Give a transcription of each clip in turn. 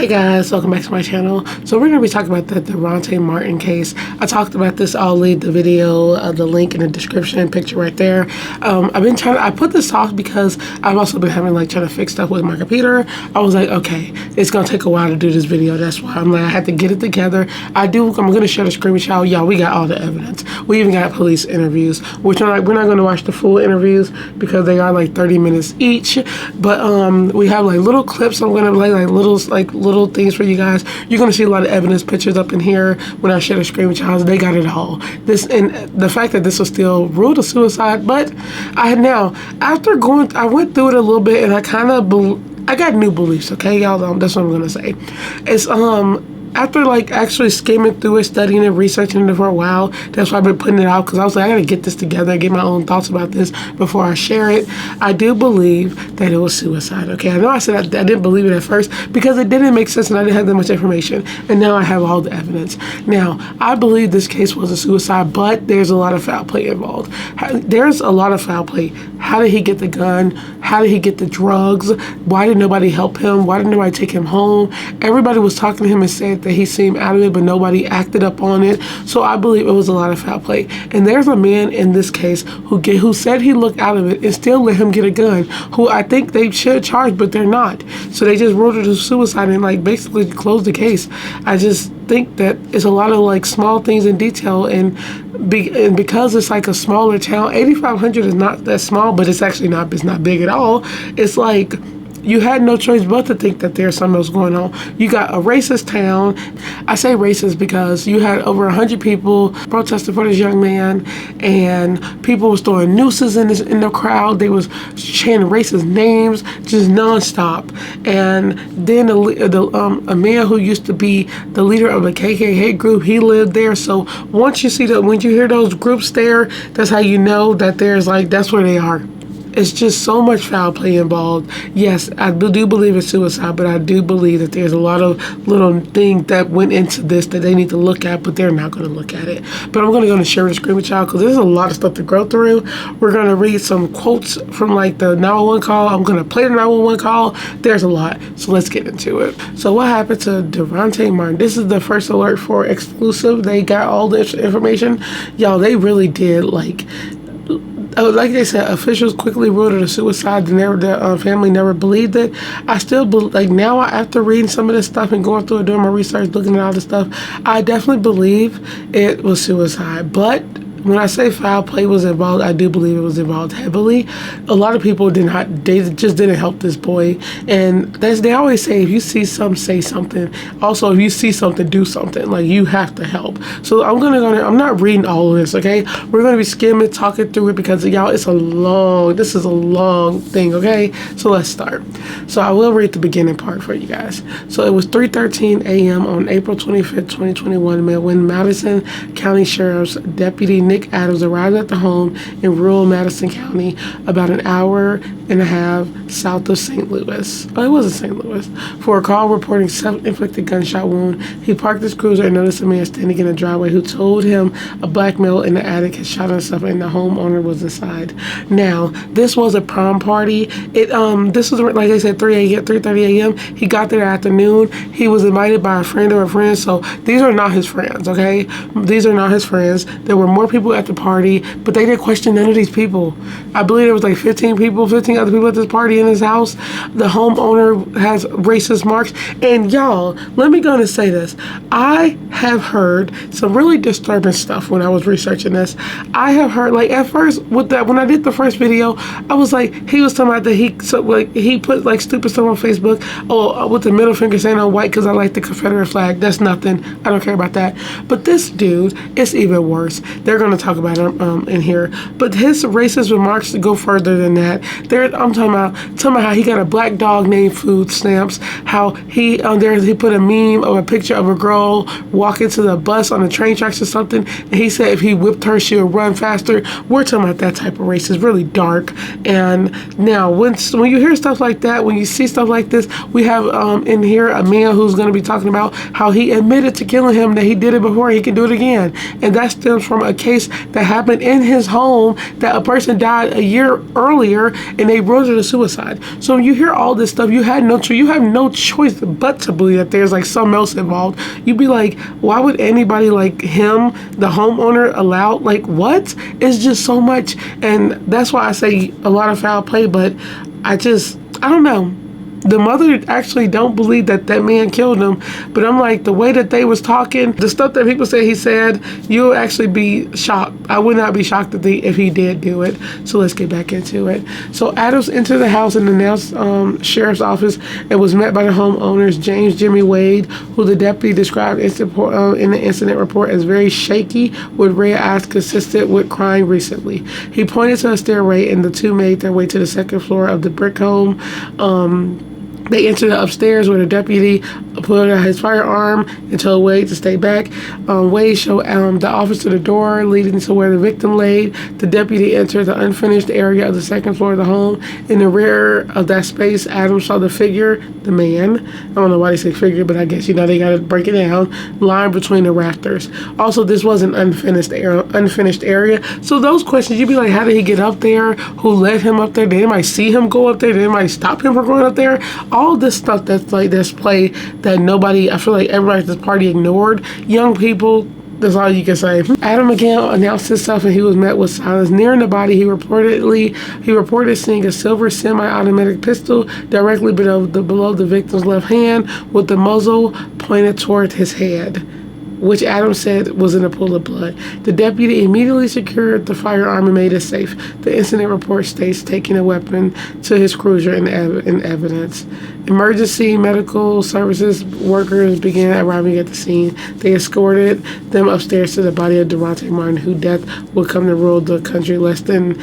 Hey guys, welcome back to my channel. So we're going to be talking about the Derontae Martin case. I talked about this. I'll leave the video, the link in the description, picture right there. I put this off because I've also been having trying to fix stuff with my computer. I was like, okay, it's going to take a while to do this video. That's why I'm like, I had to get it together. I'm going to share the screenshot. Y'all, we got all the evidence. We even got police interviews, which we're not going to watch the full interviews because they are 30 minutes each. But we have little clips. I'm going to play little things for you guys. You're going to see a lot of evidence pictures up in here when I share the screenshots. They got it all. This, and the fact that this was still ruled a suicide, but I went through it a little bit and I got new beliefs, okay, y'all. That's what I'm going to say. It's after actually skimming through it, studying it, researching it for a while, that's why I've been putting it out, because I was like, I gotta get this together and get my own thoughts about this before I share it. I do believe that it was suicide, okay? I know I said I didn't believe it at first because it didn't make sense and I didn't have that much information, and now I have all the evidence. Now, I believe this case was a suicide, but there's a lot of foul play involved. There's a lot of foul play. How did he get the gun? How did he get the drugs? Why did nobody help him? Why did nobody take him home? Everybody was talking to him and said that he seemed out of it, but nobody acted up on it. So I believe it was a lot of foul play. And there's a man in this case who said he looked out of it and still let him get a gun, who I think they should charge, but they're not. So they just ruled it a suicide and basically closed the case. I just think that it's a lot of small things in detail, and because it's a smaller town, 8,500 is not that small, but it's actually not. It's not big at all. It's you had no choice but to think that there's something else going on. You got a racist town. I say racist because you had over 100 people protesting for this young man, and people was throwing nooses in the crowd. They was chanting racist names just nonstop. And then a man who used to be the leader of a KKK group, he lived there. So once you see when you hear those groups there, that's how you know that there's that's where they are. It's just so much foul play involved. Yes, I do believe it's suicide, but I do believe that there's a lot of little things that went into this that they need to look at, but they're not going to look at it. But I'm going to share the screen with y'all because there's a lot of stuff to go through. We're going to read some quotes from the 911 call. I'm going to play the 911 call. There's a lot, so let's get into it. So what happened to Derontae Martin? This is the first alert for exclusive. They got all this information. Y'all, they really did like they said, officials quickly ruled it a suicide. The family never believed it. I still believe, now after reading some of this stuff and going through it, doing my research, looking at all this stuff, I definitely believe it was suicide. But when I say foul play was involved, I do believe it was involved heavily. A lot of people they just didn't help this boy. And they always say, if you see something, say something. Also, if you see something, do something. You have to help. So I'm not reading all of this, okay? We're going to be skimming, talking through it because, y'all, this is a long thing, okay? So let's start. So I will read the beginning part for you guys. So it was 3:13 a.m. on April 25th, 2021, when Madison County Sheriff's Deputy Nick Adams arrived at the home in rural Madison County, about an hour and a half south of St. Louis. Oh, it wasn't St. Louis. For a call reporting self-inflicted gunshot wound, he parked his cruiser and noticed a man standing in the driveway who told him a black male in the attic had shot himself and the homeowner was inside. Now, this was a prom party. This was, like I said, 3:30 a.m. He got there that afternoon. He was invited by a friend of a friend, so these are not his friends, okay? These are not his friends. There were more people at the party, but they didn't question none of these people. I believe there was 15 other people at this party in his house. The homeowner has racist marks. And y'all, let me go and say this. I have heard some really disturbing stuff when I was researching this. I have heard, at first, when I did the first video, I was he was talking about that he put stupid stuff on Facebook. Oh, with the middle finger saying I'm white because I like the Confederate flag. That's nothing. I don't care about that. But this dude, it's even worse. They're going to talk about him in here, but his racist remarks go further than that. I'm talking about how he got a black dog named Food Stamps. How he put a meme of a picture of a girl walking to the bus on the train tracks or something, and he said if he whipped her, she would run faster. We're talking about that type of race. It's really dark. And now when you hear stuff like that, when you see stuff like this, we have in here a man who's going to be talking about how he admitted to killing him, that he did it before, he can do it again, and that stems from a case that happened in his home, that a person died a year earlier, and they wrote it a suicide. So when you hear all this stuff, you have no choice but to believe that there's like something else involved. You'd be like, why would anybody like him, the homeowner, allow, like, what? It's just so much. And that's why I say a lot of foul play, but I don't know. The mother actually don't believe that man killed him, but I'm like, the way that they was talking, the stuff that people say he said, you'll actually be shocked. I would not be shocked if he did do it. So let's get back into it. So Adams entered the house and announced sheriff's office and was met by the homeowners, James Jimmy Wade, who the deputy described in the incident report as very shaky with red eyes consistent with crying recently. He pointed to a stairway and the two made their way to the second floor of the brick home. They entered upstairs where the deputy put out his firearm and told Wade to stay back. Wade showed the officer the door leading to where the victim laid. The deputy entered the unfinished area of the second floor of the home. In the rear of that space, Adams saw the figure, the man. I don't know why they say figure, but I guess, they got to break it down. Lying between the rafters. Also, this was an unfinished area. So those questions, you'd be like, how did he get up there? Who led him up there? Did anybody see him go up there? Did anybody stop him from going up there? All this stuff that's played that I feel like everybody at this party ignored. Young people, that's all you can say. Adam again announced himself and he was met with silence. Nearing the body, he reported seeing a silver semi-automatic pistol directly below the victim's left hand with the muzzle pointed toward his head, which Adam said was in a pool of blood. The deputy immediately secured the firearm and made it safe. The incident report states taking a weapon to his cruiser in evidence. Emergency medical services workers began arriving at the scene. They escorted them upstairs to the body of Derontae Martin, whose death would come to rule the county less than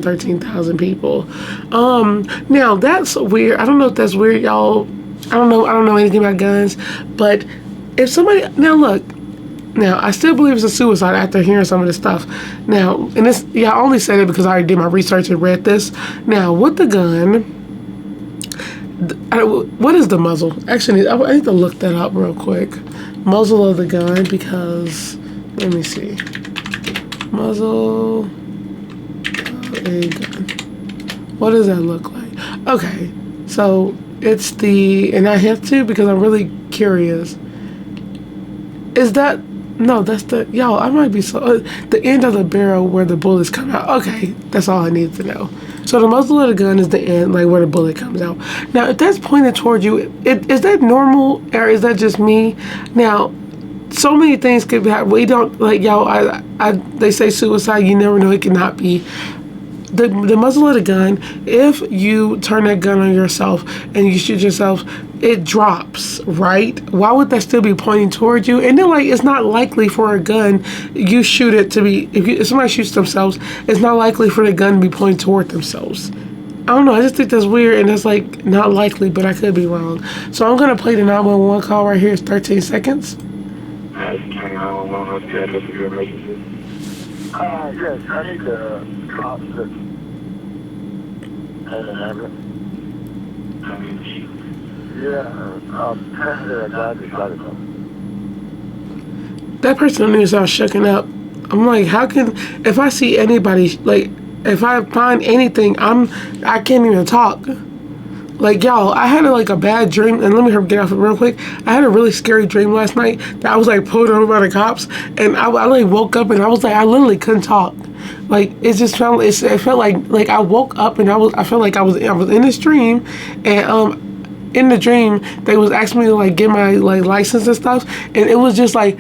13,000 people. Now that's weird. I don't know if that's weird, y'all. I don't know anything about guns, but if somebody, now I still believe it's a suicide after hearing some of this stuff. Now, and this, I only said it because I already did my research and read this. Now, with the gun, what is the muzzle? Actually, I need to look that up real quick. Muzzle of the gun, because, let me see. Muzzle of a gun. What does that look like? Okay, so it's and I have to because I'm really curious. Is that, no, that's y'all, I might be the end of the barrel where the bullets come out. Okay, that's all I need to know. So the muzzle of the gun is the end, like where the bullet comes out. Now, if that's pointed toward you, is that normal or is that just me? Now, so many things could happen. We don't, like, y'all, they say suicide, you never know, it cannot be. The muzzle of the gun, if you turn that gun on yourself and you shoot yourself, it drops, right? Why would that still be pointing towards you? And then, like, it's not likely for a gun, you shoot it to be, if somebody shoots themselves, it's not likely for the gun to be pointing toward themselves. I don't know, I just think that's weird and that's, like, not likely, but I could be wrong. So I'm going to play the 911 call right here. It's 13 seconds. Yes, I need to call the That person on the news sounds shaken up. I'm like, how can, if I see anybody, like, if I find anything, I can't even talk. Like, y'all, I had a bad dream, and let me get off it real quick. I had a really scary dream last night that I was like pulled over by the cops, and I like woke up and I was like, I literally couldn't talk. Like, it just felt, it felt like I woke up and I felt like I was in this dream, and in the dream they was asking me to like get my like license and stuff, and it was just like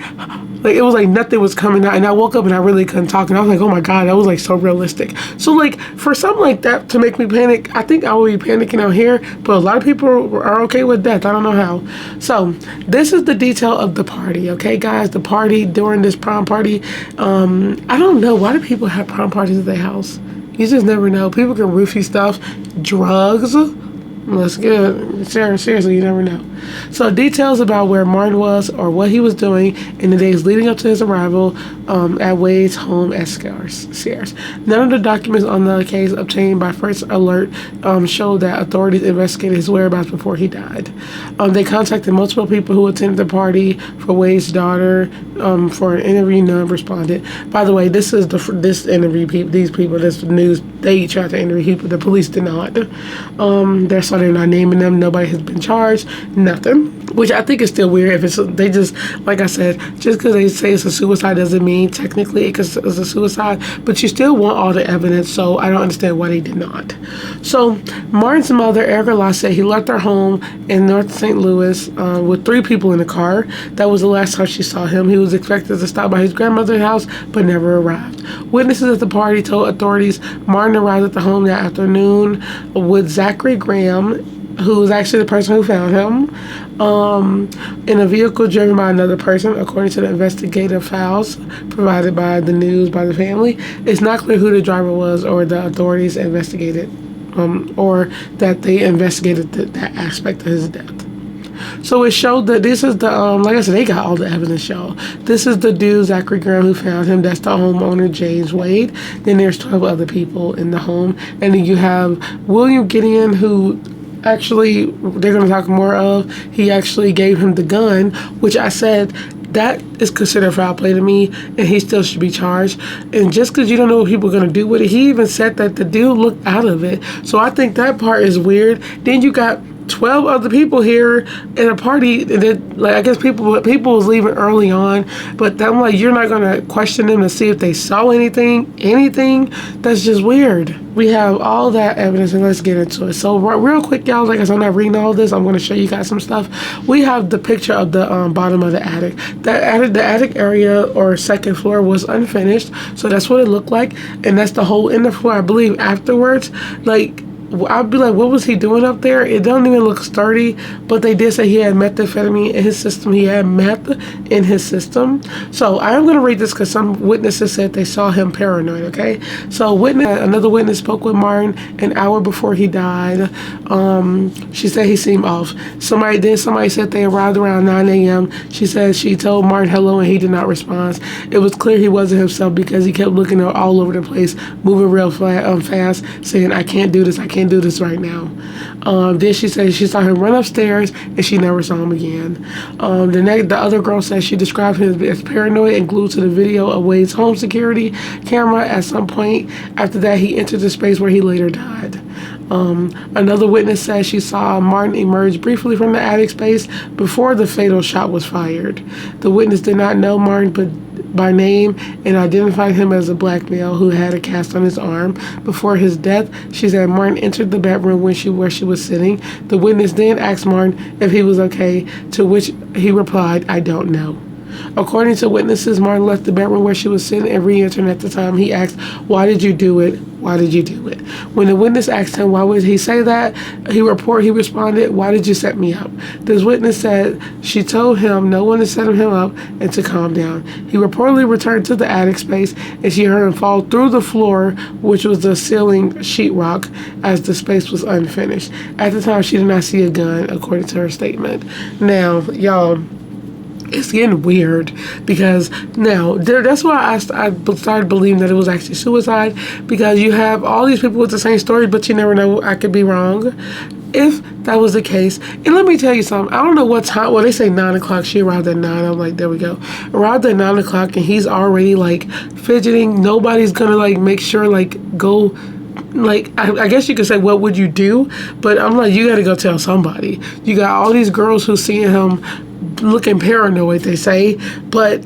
it was like nothing was coming out, and I woke up and I really couldn't talk, and I was like, oh my god, that was like so realistic. So like for something like that to make me panic, I think I would be panicking out here, but a lot of people are okay with death. I don't know how. So this is the detail of the party, okay guys? The party during this prom party, I don't know, why do people have prom parties at their house? You just never know. People can roofie stuff, drugs. Let's get seriously, you never know. So details about where Martin was or what he was doing in the days leading up to his arrival at Wade's home at Sears. None of the documents on the case obtained by First Alert showed that authorities investigated his whereabouts before he died. They contacted multiple people who attended the party for Wade's daughter for an interview. None responded. By the way, this is this interview. These people, this news They tried to interview people. The police did not. They're not naming them. Nobody has been charged. Nothing. Which I think is still weird. If they just, like I said, just because they say it's a suicide doesn't mean technically it's a suicide. But you still want all the evidence. So I don't understand why they did not. So Martin's mother, Erica Law, said he left her home in North St. Louis with 3 people in the car. That was the last time she saw him. He was expected to stop by his grandmother's house, but never arrived. Witnesses at the party told authorities Martin arrived at the home that afternoon with Zachary Graham, who was actually the person who found him, in a vehicle driven by another person, according to the investigative files provided by the news by the family. It's not clear who the driver was or the authorities investigated, or that they investigated that aspect of his death. So it showed that this is the, like I said, they got all the evidence, y'all. This is the dude, Zachary Graham, who found him. That's the homeowner, James Wade. Then there's 12 other people in the home. And then you have William Gideon, who actually, they're going to talk more of. He actually gave him the gun, which I said, that is considered foul play to me, and he still should be charged. And just because you don't know what people are going to do with it, he even said that the dude looked out of it. So I think that part is weird. Then you got 12 other people here at a party that, like, I guess people was leaving early on, but I'm like, you're not gonna question them to see if they saw anything. That's just weird. We have all that evidence, and let's get into it. So real quick, y'all, like I said, I'm not reading all this. I'm going to show you guys some stuff. We have the picture of the bottom of the attic. The attic area or second floor was unfinished, so that's what it looked like, and that's the hole in the floor. I believe afterwards, like, I'd be like, what was he doing up there? It don't even look sturdy, but they did say he had methamphetamine in his system. He had meth in his system. So I am going to read this because some witnesses said they saw him paranoid, okay? So another witness spoke with Martin an hour before he died. She said he seemed off. Somebody said they arrived around 9 a.m. She said she told Martin hello and he did not respond. It was clear he wasn't himself because he kept looking all over the place, moving real fast, saying, I can't do this, I can't do this right now. Then she said she saw him run upstairs and she never saw him again. The other girl said she described him as paranoid and glued to the video of Wade's home security camera. At some point after that, he entered the space where he later died. Another witness said she saw Martin emerge briefly from the attic space before the fatal shot was fired. The witness did not know Martin by name and identified him as a black male who had a cast on his arm. Before his death, she said Martin entered the bedroom where she was sitting. The witness then asked Martin if he was okay, to which he replied, I don't know. According to witnesses, Martin left the bedroom where she was sitting and re-entered. At the time, he asked, why did you do it? Why did you do it? When the witness asked him, why would he say that? He responded, why did you set me up? This witness said she told him no one had set him up and to calm down. He reportedly returned to the attic space and she heard him fall through the floor, which was the ceiling sheetrock, as the space was unfinished. At the time, she did not see a gun, according to her statement. Now, y'all, it's getting weird because now that's why I started believing that it was actually suicide, because you have all these people with the same story, but you never know. I could be wrong if that was the case. And let me tell you something. I don't know what time. Well, they say 9 o'clock. She arrived at 9. I'm like, there we go. Arrived at 9 o'clock and he's already like fidgeting. Nobody's gonna like make sure like go. Like, I guess you could say, what would you do? But I'm like, you got to go tell somebody. You got all these girls who seeing him looking paranoid, they say, but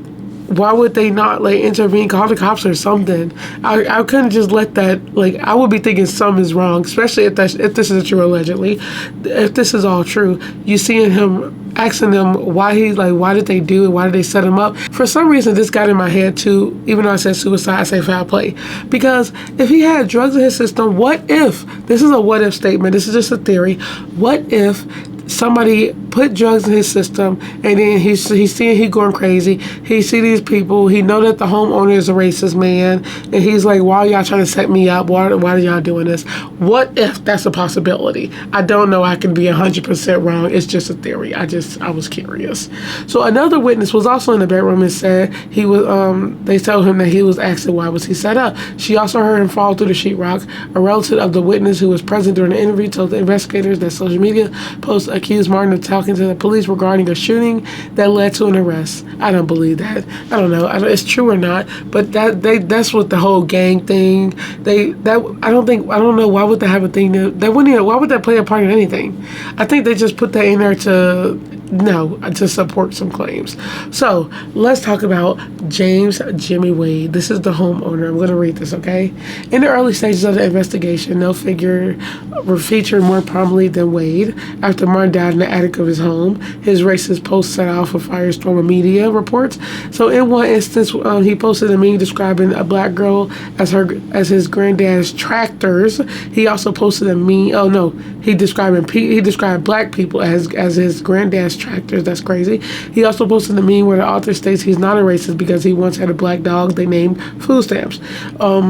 why would they not like intervene, call the cops or something? I couldn't just let that, like, I would be thinking something is wrong, especially if this is true, allegedly. If this is all true, you seeing him asking them why did they do it, why did they set him up? For some reason this got in my head too, even though I said suicide, I say foul play, because if he had drugs in his system, what if, this is a what if statement, this is just a theory, what if somebody put drugs in his system and then he's seeing he going crazy, he see these people, he know that the homeowner is a racist man, and he's like, why are y'all trying to set me up, why are y'all doing this? What if that's a possibility? I don't know, I can be 100% wrong, it's just a theory. I was curious. So another witness was also in the bedroom and said he was they told him that he was asking why was he set up. She also heard him fall through the sheetrock. A relative of the witness who was present during the interview told the investigators that social media posts accused Martin of talking to the police regarding a shooting that led to an arrest. I don't believe that. I don't know. It's true or not, but that's what the whole gang thing. I don't know why would they have a thing why would that play a part in anything? I think they just put that in there to support some claims. So let's talk about James Jimmy Wade. This is the homeowner. I'm going to read this, okay? In the early stages of the investigation, no figure were featured more prominently than Wade. After Martin died in the attic of his home, his racist post set off a firestorm of media reports. So in one instance, he posted a meme describing a black girl as his granddad's tractors. He also posted a meme. He described black people as his granddad's tractors. That's crazy. He also posted a meme where the author states he's not a racist because he once had a black dog they named food stamps.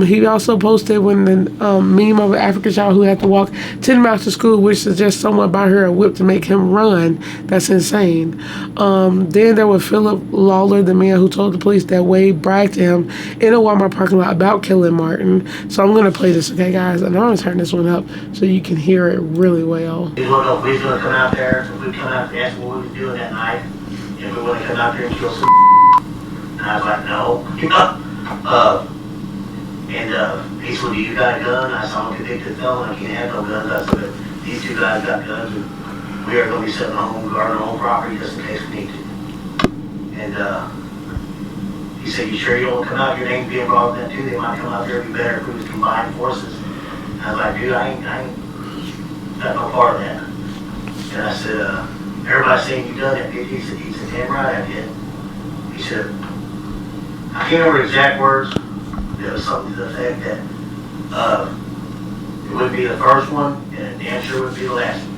He also posted when the meme of an African child who had to walk 10 miles to school, which suggests someone bought her a whip to make him run. That's insane. Then there was Philip Lawler, the man who told the police that Wade bragged to him in a Walmart parking lot about killing Martin. So I'm going to play this, okay, guys? And I'm going to turn this one up so you can hear it really well. We don't know if we was going to come out there, if we come out to ask what we was doing that night, if we want to come out there and kill some. And I was like, no. He said, do you got a gun? I saw him convicted felon. I can't have no guns. I said, these two guys got guns, and we are going to be sitting home guarding our own property just in case we need to. And he said, you sure you don't want to come out here and be involved in that too? They might come out there and be better if we was combined forces. And I was like, dude, I ain't got no part of that. And I said, everybody's saying you done it. He said, damn right I did. He said, I can't remember the exact words. It was something to the effect that it would be the first one and the answer would be the last one.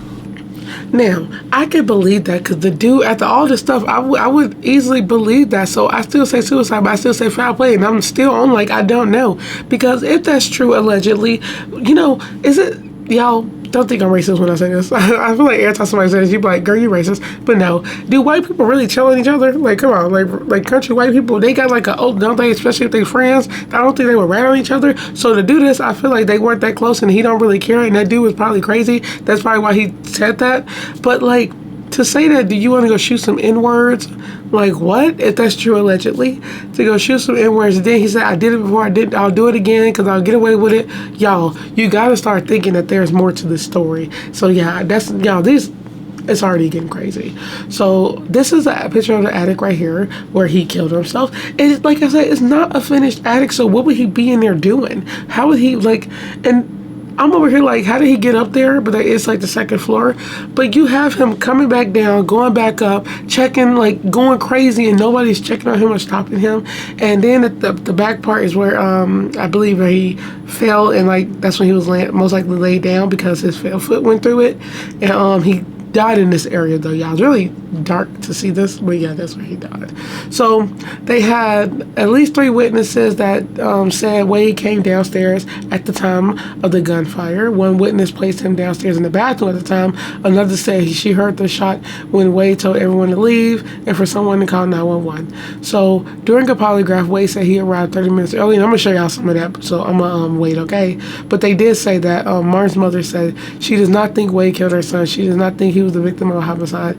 Now, I can believe that because the dude, after all this stuff, I would easily believe that. So I still say suicide, but I still say foul play. And I'm still on like, I don't know. Because if that's true, allegedly, is it, y'all, don't think I'm racist when I say this. I feel like every time somebody says, you be like, girl, you racist. But no, do white people really chill on each other? Like, come on, like country white people, they got like don't they, especially if they friends, I don't think they would rat on each other. So to do this, I feel like they weren't that close and he don't really care. And that dude was probably crazy. That's probably why he said that. But like, to say that, do you want to go shoot some N-words? Like, what? If that's true, allegedly. To go shoot some N-words. And then he said, I did it before, I'll do it again because I'll get away with it. Y'all, you got to start thinking that there's more to the story. So, yeah, it's already getting crazy. So, this is a picture of the attic right here where he killed himself. And like I said, it's not a finished attic, so what would he be in there doing? How would he, and I'm over here like, how did he get up there? But it's like the second floor. But you have him coming back down, going back up, checking, like going crazy, and nobody's checking on him or stopping him. And then the back part is where I believe where he fell, and like that's when he was most likely laid down because his foot went through it, and he died in this area though, y'all. It's really dark to see this, but yeah, that's where he died. So they had at least 3 witnesses that said Wade came downstairs at the time of the gunfire. One witness placed him downstairs in the bathroom at the time. Another said she heard the shot when Wade told everyone to leave and for someone to call 911. So during a polygraph, Wade said he arrived 30 minutes early, and I'm gonna show y'all some of that, so I'm gonna wait, okay? But they did say that Martin's mother said she does not think Wade killed her son. She does not think he was the victim of a homicide.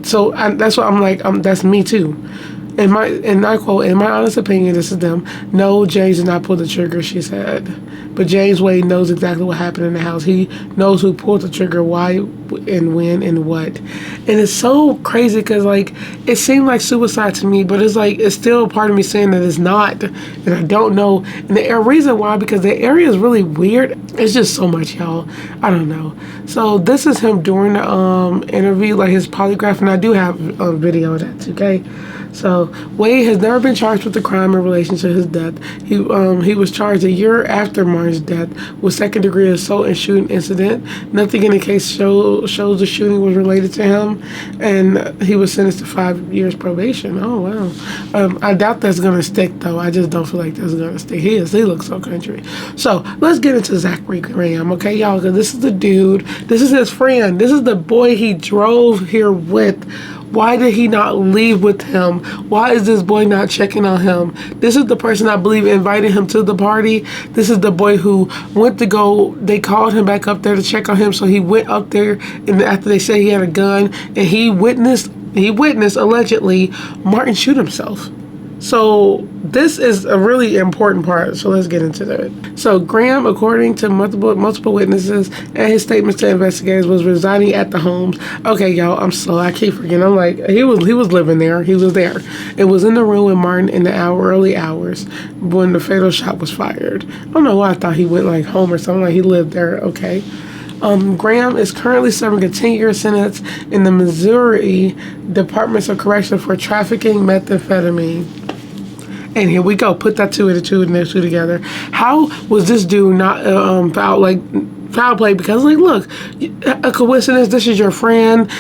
So that's what I'm like, that's me too. And I quote, in my honest opinion, this is them, no, James did not pull the trigger, she said. But James Wade knows exactly what happened in the house. He knows who pulled the trigger, why and when and what. And it's so crazy because like, it seemed like suicide to me, but it's like, it's still a part of me saying that it's not. And I don't know. And the reason why, because the area is really weird. It's just so much, y'all. I don't know. So this is him during the interview, like his polygraph, and I do have a video of that, okay? So Wade has never been charged with the crime in relation to his death. He was charged a year after Martin's death with second-degree assault and shooting incident. Nothing in the case shows the shooting was related to him, and he was sentenced to 5 years probation. Oh wow! I doubt that's gonna stick though. I just don't feel like that's gonna stick. He looks so country. So let's get into Zachary Graham, okay, y'all? Because this is the dude. This is his friend. This is the boy he drove here with. Why did he not leave with him? Why is this boy not checking on him? This is the person I believe invited him to the party. This is the boy who went to go, they called him back up there to check on him, so he went up there, and after they said he had a gun, and he witnessed allegedly Martin shoot himself. So this is a really important part, so let's get into it. So Graham, according to multiple witnesses and his statements to investigators, was residing at the homes. Okay, y'all, I'm slow. I keep forgetting. I'm like, he was living there. He was there. It was in the room with Martin in the early hours when the fatal shot was fired. I don't know why I thought he went like home or something. Like he lived there. Okay. Graham is currently serving a 10-year sentence in the Missouri Departments of Correction for trafficking methamphetamine. And here we go. Put that two and two together. How was this dude not foul play? Because like, look, a coincidence. This is your friend.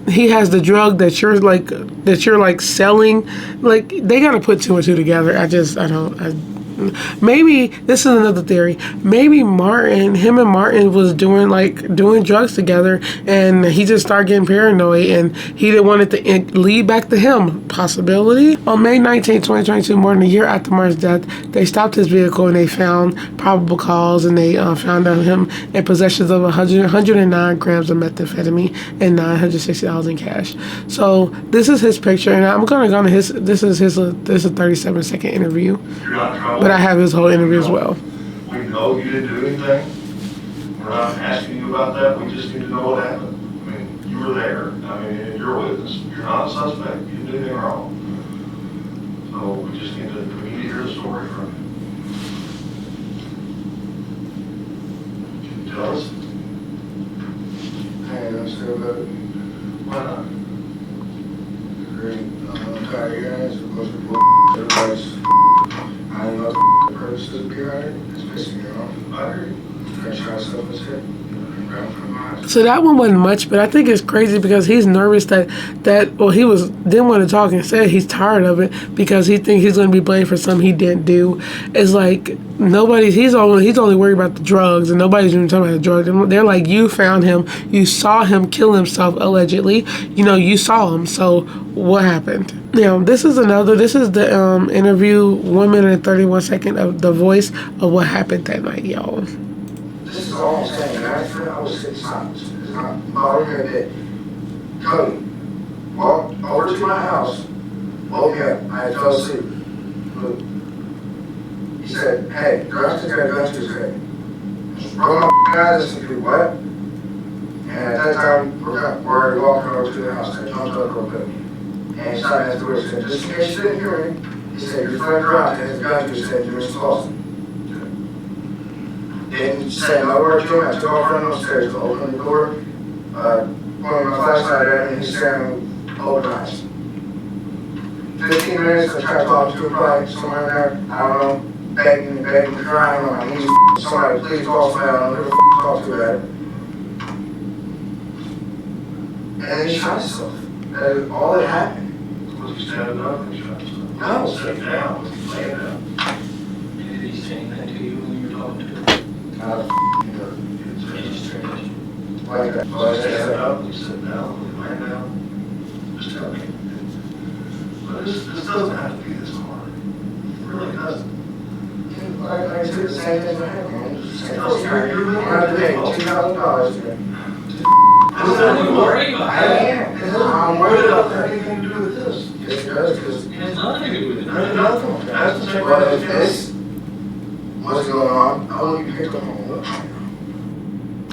He has the drug that you're like selling. Like they gotta put two and two together. Maybe this is another theory. Maybe him and Martin was doing drugs together, and he just started getting paranoid, and he didn't want it to lead back to him. Possibility. On May 19, 2022, more than a year after Martin's death, they stopped his vehicle and they found probable cause, and they found out him in possession of 109 grams of methamphetamine and $960 in cash. So this is his picture, and I'm gonna go to his. This is a 37-second interview. But I have his whole interview as well. We know you didn't do anything. We're not asking you about that. We just need to know what happened. I mean, you were there. I mean, you're a witness. You're not a suspect. You didn't do anything wrong. So we just need to hear the story from you. Can you tell us? Hey, I'm still good. Why not? Great. I'm tired of guys. Most people, everybody's. I don't know the purpose of the beer out. It's pissing me off. I agree. French fry stuff is good. So that one wasn't much, but I think it's crazy because he's nervous that he didn't want to talk and said he's tired of it because he thinks he's going to be blamed for something he didn't do. It's like he's only worried about the drugs, and nobody's even talking about the drugs. They're like, you found him, you saw him kill himself allegedly. You saw him. So what happened? Now this is the interview, 1 minute and 31 seconds of the voice of what happened that night, y'all. This is all I'm saying. I was sitting silent. It's not bothering me a bit. Cody walked over to my house, woke me up. I had fell asleep. He said, hey, Derontae's got a gun to his head. Roll my eyes and said, what? And at that time, we're already walking over to the house. I jumped up real quick. And he started at the door and said, just in case you didn't hear me, he said, your friend Derontae has a gun to his head. You're Mr. Paulson. Didn't say another word to him. I took off running upstairs to open the door, pointing my flashlight at him, and he's staring with open eyes. 15 minutes, I tried to talk to him, probably somewhere in there, I don't know, begging, crying on my knees. Somebody please call somebody, I don't know who the talk to that. And then he shot himself. That is all that happened. Was he standing up and shot himself? No. Sitting down. Was he laying down? Did he say anything to you when you were talking to him? Like that. Was he standing up? Was he sitting down? Was he laying down? Just tell me. But this doesn't have to be this hard. It really doesn't. I did the same thing I had, man. No, you're I'm going to pay $2,000 again. What are you worried about? I am. I'm worried about that. Anything to do with this? Yes, it does, because It has nothing to do with it. Nothing. That's the same well, if thing. this was going on, I wouldn't be picked up on what.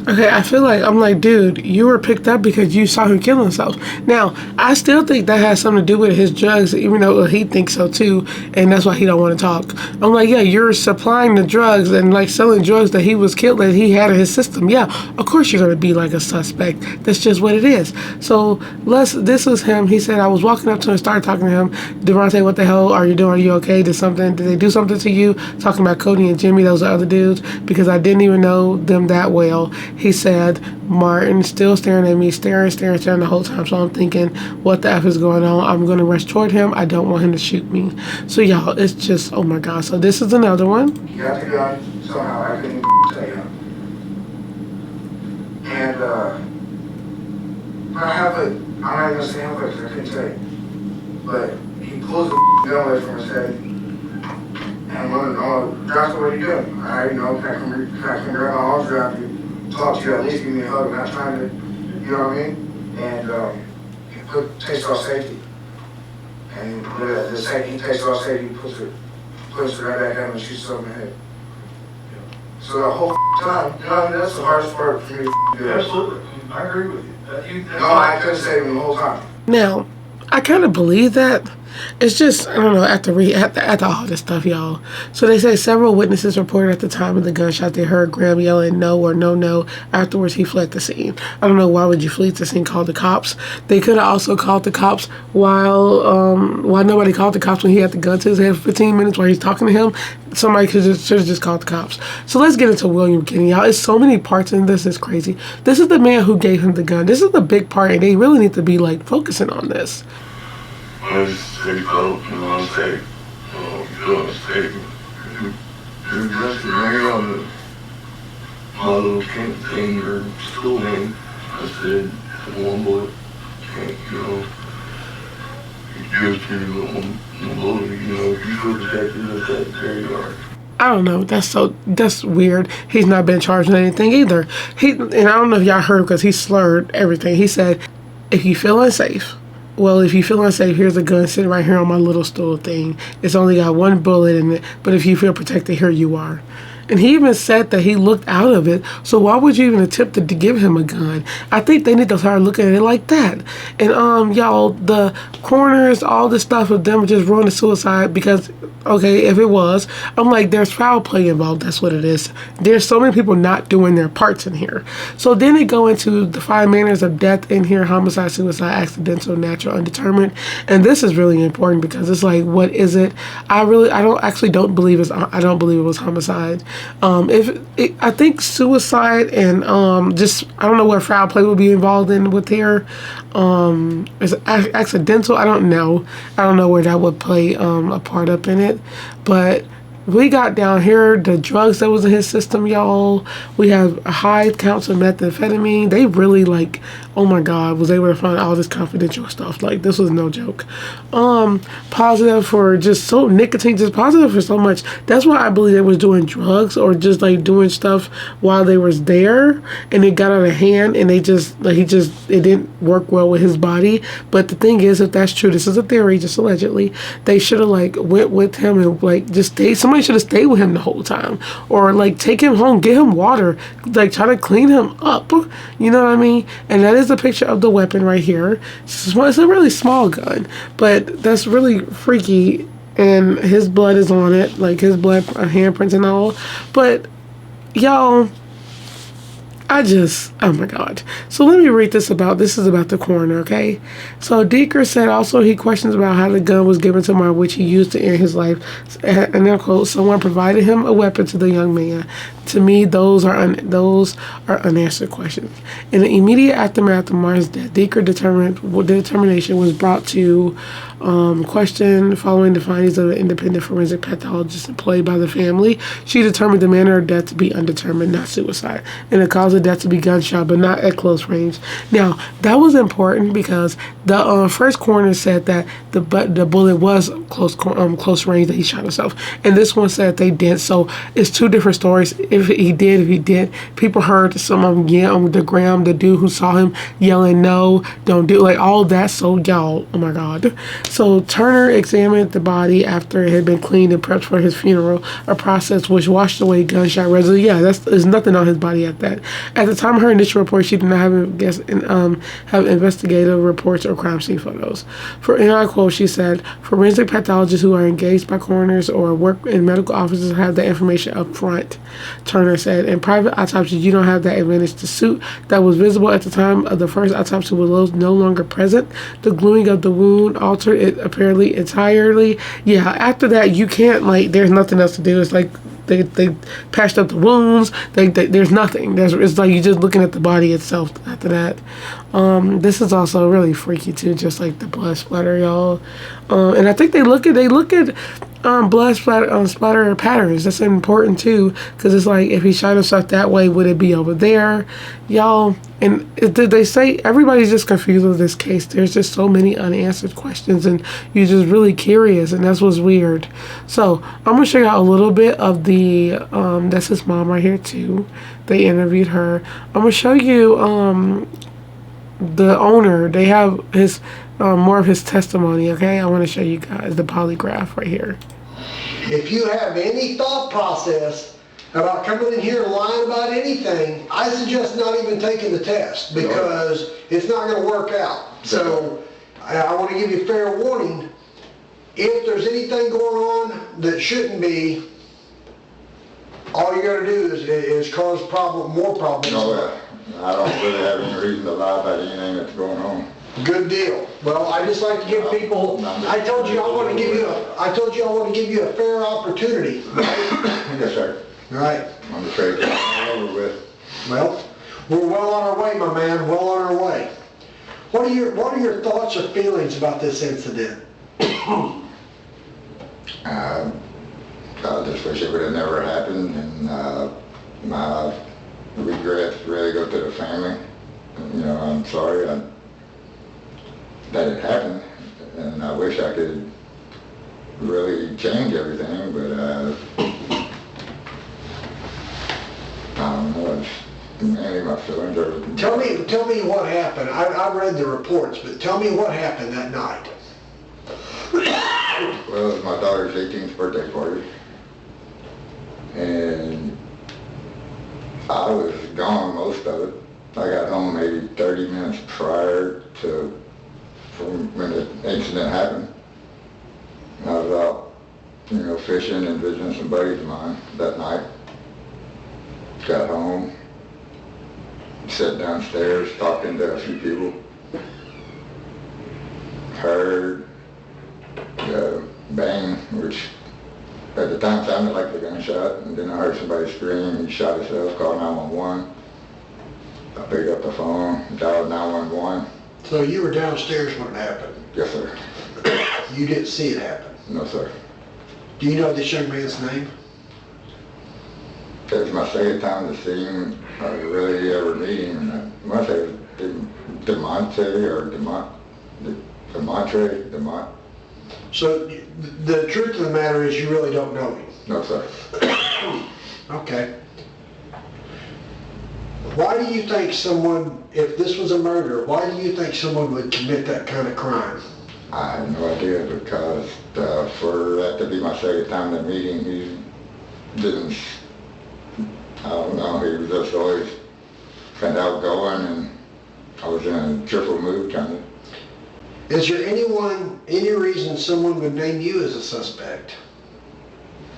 Okay, I'm like, dude, you were picked up because you saw him kill himself. Now, I still think that has something to do with his drugs, even though he thinks so too, and that's why he don't want to talk. I'm like, yeah, you're supplying the drugs and like selling drugs that he was killed, that he had in his system. Yeah, of course you're gonna be like a suspect. That's just what it is. So this was him. He said, I was walking up to him, started talking to him. Derontae, what the hell are you doing? Are you okay? Did they do something to you? Talking about Cody and Jimmy, those are other dudes, because I didn't even know them that well. He said, Martin still staring at me, staring the whole time. So I'm thinking, what the F is going on? I'm going to rush toward him. I don't want him to shoot me. So y'all, it's just, oh my God. So this is another one. He got the gun somehow. I couldn't tell you. And I have a not even gonna say how quick, I couldn't tell you. But he pulls the gun away from his head. And I'm going, oh, Joshua, what are you doing? I already know, can I come grab my arms around you, talk to you, at least give me a hug, I'm not trying to, you know what I mean? And he takes off safety. And the second he takes off safety, he puts it right back at him and shoots him in the head. So the whole time, you know what I mean? That's the hardest part for me to do. Absolutely. I agree with you. No, I couldn't save him the whole time. Now, I kind of believe that. It's just, I don't know, after all this stuff, y'all. So they say several witnesses reported at the time of the gunshot they heard Graham yelling no or no, no. Afterwards, he fled the scene. I don't know, why would you flee the scene? Call the cops. They could have also called the cops while nobody called the cops when he had the gun to his head for 15 minutes while he's talking to him. Somebody should have just called the cops. So let's get into William Kenny, y'all. It's so many parts in this. It's crazy. This is the man who gave him the gun. This is the big part, and they really need to be, like, focusing on this. I just say go, you know what I'm saying? You know, say, you're just right on the, my little thing, or school name. I said, one boy, can't, you know, you give to your bully, you know, you feel protected, that's very hard. I don't know. That's weird. He's not been charged with anything either. And I don't know if y'all heard because he slurred everything. He said, if you feel unsafe, well, if you feel unsafe, here's a gun sitting right here on my little stool thing. It's only got one bullet in it, but if you feel protected, here you are. And he even said that he looked out of it. So why would you even attempt to give him a gun? I think they need to start looking at it like that. And y'all, the coroners, all this stuff of them just ruining suicide because, okay, if it was, I'm like, there's foul play involved. That's what it is. There's so many people not doing their parts in here. So then they go into the 5 manners of death in here: homicide, suicide, accidental, natural, undetermined. And this is really important because it's like, what is it? I don't believe it was homicide. I think suicide and I don't know what foul play would be involved in with here. Is accidental? I don't know. I don't know where that would play a part up in it, but we got down here the drugs that was in his system, y'all. We have high counts of methamphetamine. They really, like, oh my God, was able to find all this confidential stuff. Like, this was no joke. Positive for just nicotine, just positive for so much. That's why I believe they was doing drugs or just like doing stuff while they was there, and it got out of hand, and it didn't work well with his body. But the thing is, if that's true, this is a theory, just allegedly, they should have like went with him and like just stayed. Somebody should have stayed with him the whole time, or like take him home, get him water, like try to clean him up. You know what I mean? And that is a picture of the weapon right here. It's a really small gun, but that's really freaky. And his blood is on it, like his blood handprints and all. But y'all, oh my God. So let me read this is about the coroner, okay? So Decker said also he questions about how the gun was given to Mark, which he used to end his life. And then quote, someone provided him a weapon to the young man. To me, those are unanswered questions. In the immediate aftermath of Mark's death, Decker determination was brought to question following the findings of the independent forensic pathologist employed by the family. She determined the manner of death to be undetermined, not suicide, and the cause of death to be gunshot, but not at close range. Now, that was important because the first coroner said that the bullet was close range, that he shot himself, and this one said they didn't. So it's two different stories. If he did, people heard some of them yell on the ground. The dude who saw him yelling, "No, don't do," like all that. So y'all, oh my God. So Turner examined the body after it had been cleaned and prepped for his funeral, a process which washed away gunshot residue. Yeah, there's nothing on his body at that. At the time of her initial report, she did not have investigative reports or crime scene photos. In our quote, she said, forensic pathologists who are engaged by coroners or work in medical offices have that information up front. Turner said, in private autopsy, you don't have that advantage. The suit that was visible at the time of the first autopsy was no longer present. The gluing of the wound altered it apparently entirely. Yeah, after that, you can't, like, there's nothing else to do. It's like they patched up the wounds. There's nothing. It's like you're just looking at the body itself after that. This is also really freaky too, just like the blood splatter, y'all. And I think they look at blood splatter patterns. That's important too, because it's like if he shot himself that way, would it be over there, y'all? And did they say everybody's just confused with this case? There's just so many unanswered questions, and you're just really curious, and that's what's weird. So I'm gonna show you a little bit of the. That's his mom right here too. They interviewed her. I'm gonna show you the owner. They have his more of his testimony. Okay, I want to show you guys the polygraph right here. If you have any thought process about coming in here and lying about anything, I suggest not even taking the test because it's not going to work out. So I want to give you fair warning. If there's anything going on that shouldn't be, all you got to do is cause more problems. No, I don't really have any reason to lie about anything that's going on. Good deal. Well, I just like to give people. I told you I want to give you a fair opportunity. Yes, sir. All right. I'm afraid it's all over with. Well, we're well on our way, my man. Well on our way. What are your thoughts or feelings about this incident? I just wish it would have never happened, and my regrets really go to the family. You know, I'm sorry that it happened, and I wish I could really change everything, but I don't know. It's mainly my feelings are. Tell me what happened. I read the reports, but tell me what happened that night. Well, it was my daughter's 18th birthday party, and I was gone most of it. I got home maybe 30 minutes prior to from when the incident happened. I was out, you know, fishing and visiting some buddies of mine that night. Got home, sat downstairs talking to a few people. Heard the bang, which at the time sounded like a gunshot, and then I heard somebody scream. He shot himself, called 911. I picked up the phone, dialed 911. So you were downstairs when it happened? Yes, sir. You didn't see it happen? No, sir. Do you know this young man's name? It was my second time to see him, really ever meet him. And I must say Derontae or Derontae. So the truth of the matter is you really don't know him? No, sir. Okay. Why do you think someone, if this was a murder, why do you think someone would commit that kind of crime? I have no idea, because for that to be my second time to meet him, he didn't, I don't know, he was just always kind of outgoing, and I was in a cheerful mood, kind of. Is there any reason someone would name you as a suspect?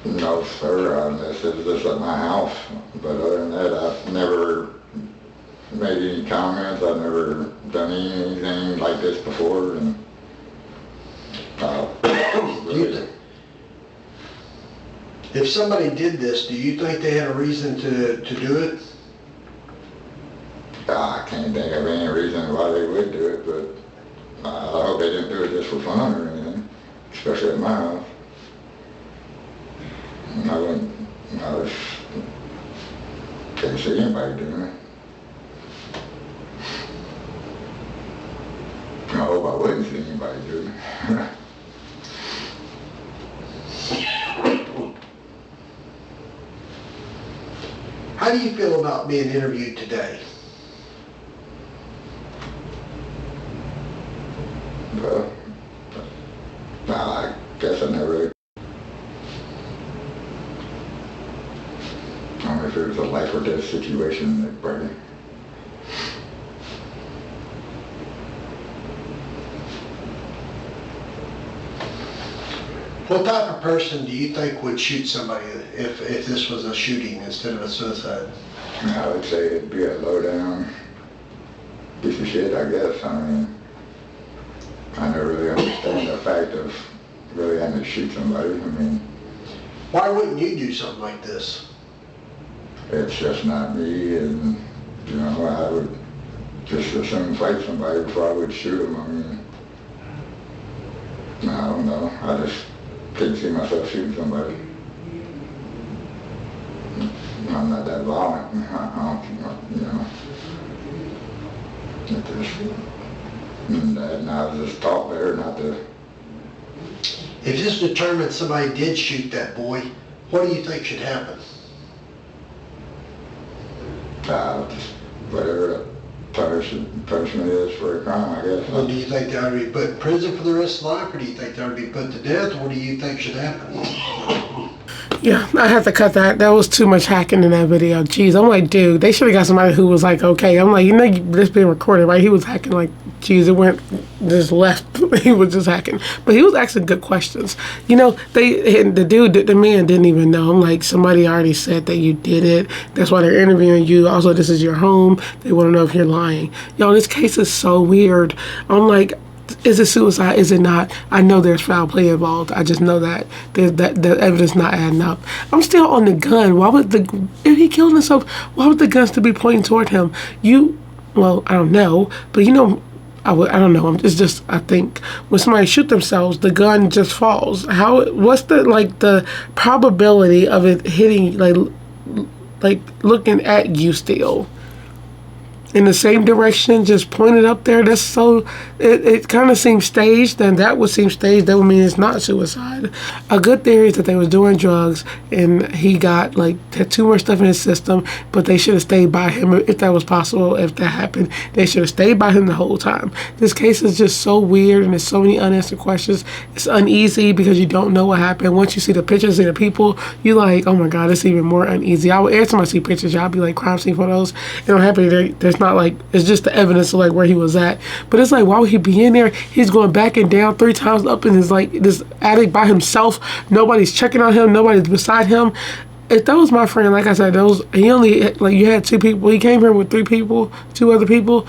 No, sir, unless it was just at my house. But other than that, I've never made any comments. I've never done anything like this before. And really, if somebody did this, do you think they had a reason to do it? I can't think of any reason why they would do it, but I hope they didn't do it just for fun or anything, especially at my house. I can't see anybody doing it. I hope I wouldn't see anybody doing it. How do you feel about being interviewed today? Well, I guess I never really. I don't know if it was a life or death situation that probably. What type of person do you think would shoot somebody if this was a shooting instead of a suicide? I would say it'd be a low down piece of shit, I guess. I mean, I never really understand the fact of really having to shoot somebody. I mean, why wouldn't you do something like this? it's just not me, and you know, I would just as soon fight somebody before I would shoot them. I mean, I don't know. couldn't see myself shooting somebody. I'm not that violent. I don't, you know. And I was just taught better not to. If it's determined somebody did shoot that boy, what do you think should happen? Just whatever the punishment is for a crime, I guess. Well, do you think they ought to be put in prison for the rest of life, or do you think they ought to be put to death, or what do you think should happen? Yeah, I had to cut that. That was too much hacking in that video. Jeez, I'm like, dude, they should have got somebody who was like, okay. I'm like, you know, this being recorded, right? He was hacking like, jeez, it went just left. He was just hacking, but he was asking good questions. You know, the man didn't even know. I'm like, somebody already said that you did it. That's why they're interviewing you. Also, this is your home. They want to know if you're lying. Yo, this case is so weird. I'm like, is it suicide? Is it not? I know there's foul play involved. I just know that the evidence not adding up. I'm still on the gun. Why would if he killed himself, why would the gun still be pointing toward him? Well, I don't know, but you know, I don't know. It's just, I think when somebody shoot themselves, the gun just falls. What's the probability of it hitting, like looking at you still in the same direction, just pointed up there? That's so, it kind of seems staged, and that would seem staged. That would mean it's not suicide. A good theory is that they was doing drugs, and he got, had too much stuff in his system, but they should have stayed by him if that was possible. If that happened, they should have stayed by him the whole time. This case is just so weird, and there's so many unanswered questions. It's uneasy because you don't know what happened. Once you see the pictures of the people, you like, oh my God, it's even more uneasy. Every time I see pictures, y'all be like crime scene photos. It don't happen. There's not it's just the evidence of where he was at. But it's like, why would he be in there? He's going back and down 3 times up in his this attic by himself. Nobody's checking on him. Nobody's beside him. If that was my friend, like I said, he only, you had 2 people. He came here with 3 people, 2 other people.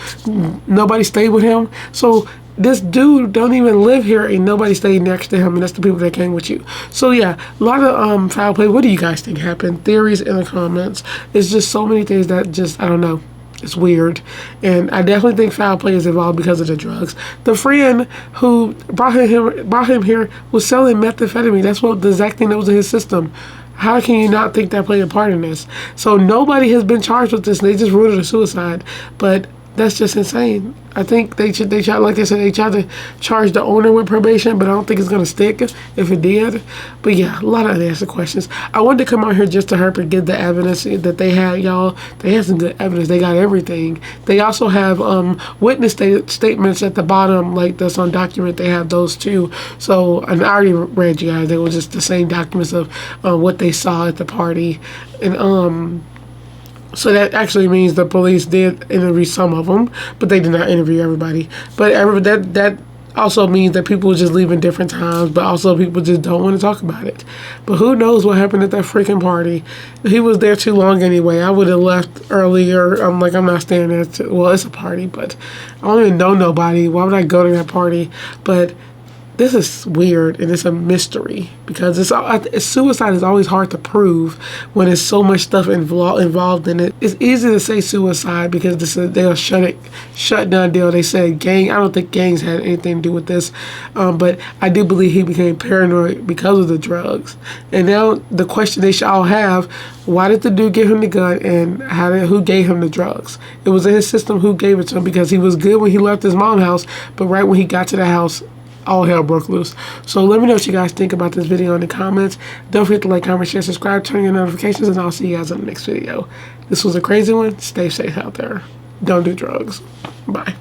Nobody stayed with him. So this dude don't even live here, and nobody stayed next to him, and that's the people that came with you. So yeah, a lot of foul play. What do you guys think happened? Theories in the comments. It's just so many things that just, I don't know. It's weird, and I definitely think foul play is involved because of the drugs. The friend who brought him here was selling methamphetamine. That's the exact thing that was in his system. How can you not think that played a part in this? So nobody has been charged with this. They just ruled it a suicide, but that's just insane. I think they tried, like I said, they tried to charge the owner with probation, but I don't think it's gonna stick if it did. But yeah, a lot of unanswered questions. I wanted to come out here just to help and give the evidence that they had, y'all. They had some good evidence. They got everything. They also have witness statements at the bottom, like that's on document. They have those too. So, and I already read you guys. They were just the same documents of what they saw at the party, and so that actually means the police did interview some of them, but they did not interview everybody. But that also means that people just leave in different times, but also people just don't want to talk about it. But who knows what happened at that freaking party? He was there too long anyway. I would have left earlier. I'm not staying there. Well, it's a party, but I don't even know nobody. Why would I go to that party? But this is weird, and it's a mystery because suicide is always hard to prove when there's so much stuff involved in it. It's easy to say suicide because they'll shut down deal. They said gang. I don't think gangs had anything to do with this, but I do believe he became paranoid because of the drugs. And now the question they should all have: why did the dude give him the gun, and who gave him the drugs? It was in his system. Who gave it to him? Because he was good when he left his mom's house, but right when he got to the house, all hell broke loose. So let me know what you guys think about this video in the comments. Don't forget to like, comment, share, subscribe, turn on your notifications, and I'll see you guys in the next video. This was a crazy one. Stay safe out there. Don't do drugs. Bye.